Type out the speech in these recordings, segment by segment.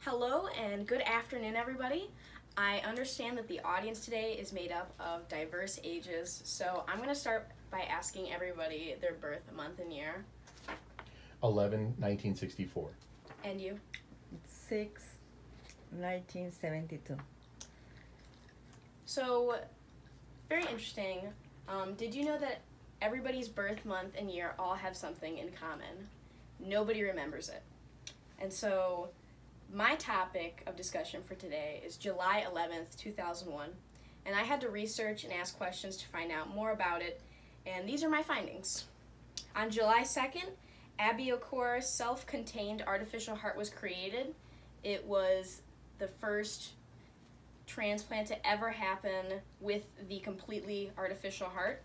Hello and good afternoon, everybody. I understand that the audience today is made up of diverse ages, so I'm going to start by asking everybody their birth month and year. 1964. And you? 1972. So, very interesting. Did you know that everybody's birth month and year all have something in common? Nobody remembers it. And so, my topic of discussion for today is July 11th, 2001. And I had to research and ask questions to find out more about it, and these are my findings. On July 2nd, Abiyokor's self-contained artificial heart was created. It was the first transplant to ever happen with the completely artificial heart.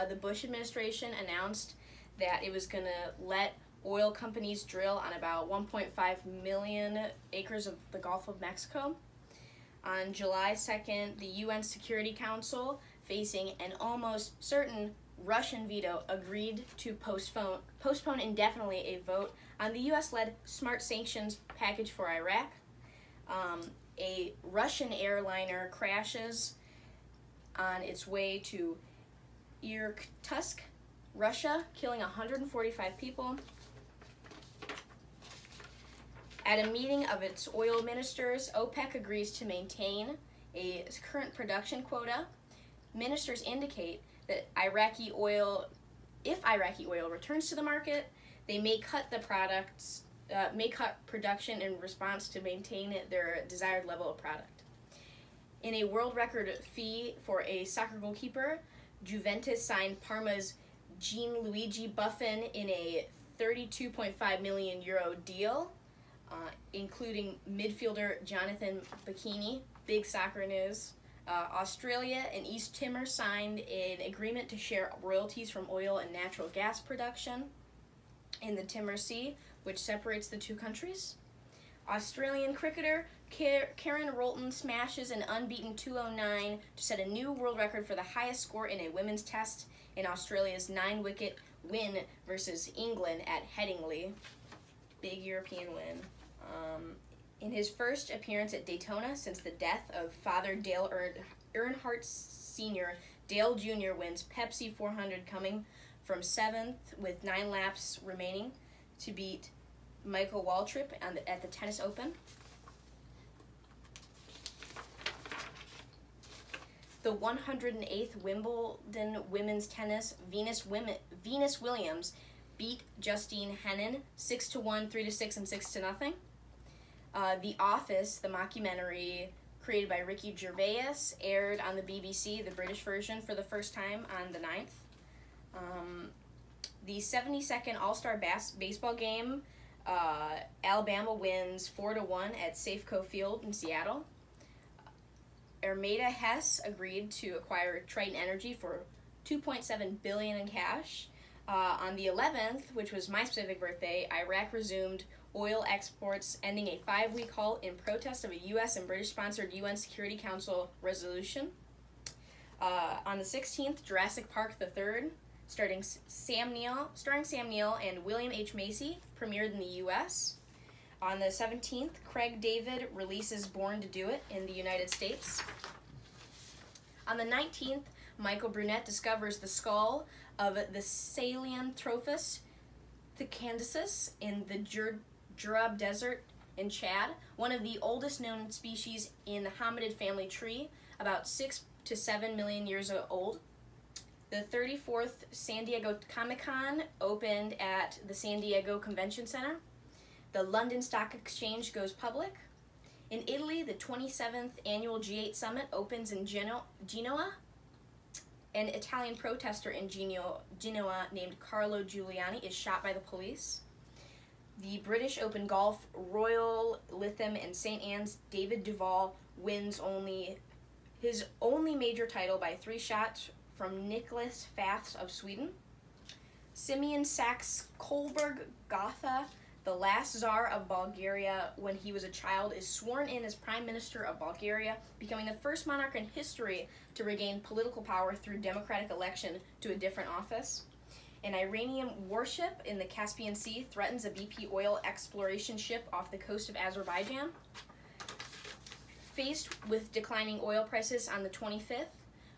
The Bush administration announced that it was going to let oil companies drill on about 1.5 million acres of the Gulf of Mexico. On July 2nd, the UN Security Council, facing an almost certain Russian veto, agreed to postpone indefinitely a vote on the US-led smart sanctions package for Iraq. A Russian airliner crashes on its way to Irkutsk, Russia, killing 145 people. At a meeting of its oil ministers, OPEC agrees to maintain a current production quota. Ministers indicate that if Iraqi oil returns to the market, they may cut production in response to maintain their desired level of product. In a world record fee for a soccer goalkeeper, Juventus signed Parma's Gianluigi Buffon in a €32.5 million deal, including midfielder Jonathan Bacchini. Big soccer news. Australia and East Timor signed an agreement to share royalties from oil and natural gas production in the Timor Sea, which separates the two countries. Australian cricketer Karen Rolton smashes an unbeaten 209 to set a new world record for the highest score in a women's test in Australia's 9-wicket win versus England at Headingley. Big European win. In his first appearance at Daytona since the death of Father Dale Earnhardt Sr., Dale Jr. wins Pepsi 400, coming from 7th with 9 laps remaining to beat Michael Waltrip at the Tennis Open. The 108th Wimbledon women's tennis, Venus Williams beat Justine Henin 6-1, 3-6, and 6-0. The Office, the mockumentary created by Ricky Gervais, aired on the BBC, the British version, for the first time on the 9th. The 72nd All-Star baseball game, Alabama wins 4-1 at Safeco Field in Seattle. Ermeda Hess agreed to acquire Triton Energy for $2.7 billion in cash. On the 11th, which was my specific birthday, Iraq resumed oil exports, ending a 5-week halt in protest of a U.S. and British-sponsored UN Security Council resolution. On the 16th, Jurassic Park III, starring Sam Neill and William H. Macy, premiered in the U.S. On the 17th, Craig David releases Born to Do It in the United States. On the 19th, Michael Brunette discovers the skull of the Sahelanthropus thucendiensis in the Jurab Desert in Chad, one of the oldest known species in the hominid family tree, about 6 to 7 million years old. The 34th San Diego Comic-Con opened at the San Diego Convention Center. The London Stock Exchange goes public. In Italy, the 27th annual G8 Summit opens in Genoa. An Italian protester in Genoa named Carlo Giuliani is shot by the police. The British Open Golf, Royal Lytham and St. Anne's, David Duval wins his only major title by 3 shots from Nicholas Faths of Sweden. Simeon Saxe-Coburg Gotha, the last Tsar of Bulgaria when he was a child, is sworn in as Prime Minister of Bulgaria, becoming the first monarch in history to regain political power through democratic election to a different office. An Iranian warship in the Caspian Sea threatens a BP oil exploration ship off the coast of Azerbaijan. Faced with declining oil prices on the 25th,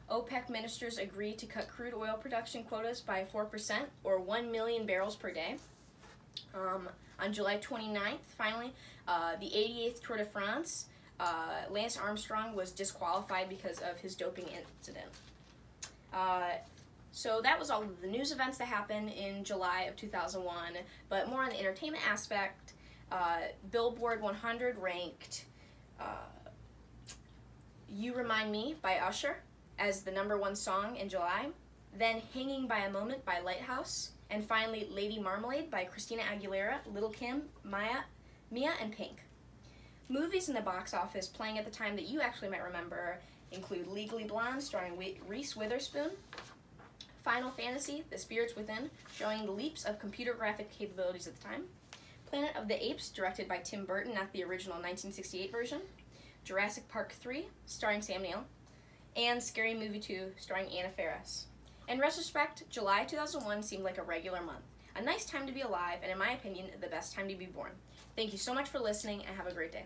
OPEC ministers agree to cut crude oil production quotas by 4%, or 1 million barrels per day. On July 29th, finally, the 88th Tour de France, Lance Armstrong was disqualified because of his doping incident. So that was all of the news events that happened in July of 2001, but more on the entertainment aspect, Billboard 100 ranked You Remind Me by Usher as the #1 song in July, then Hanging by a Moment by Lighthouse, and finally Lady Marmalade by Christina Aguilera, Lil' Kim, Mia, and Pink. Movies in the box office playing at the time that you actually might remember include Legally Blonde, starring Reese Witherspoon, Final Fantasy, The Spirits Within, showing the leaps of computer graphic capabilities at the time, Planet of the Apes, directed by Tim Burton, not the original 1968 version, Jurassic Park 3, starring Sam Neill, and Scary Movie 2, starring Anna Faris. In retrospect, July 2001 seemed like a regular month. A nice time to be alive, and in my opinion, the best time to be born. Thank you so much for listening, and have a great day.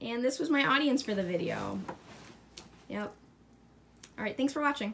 And this was my audience for the video. Yep. Alright, thanks for watching.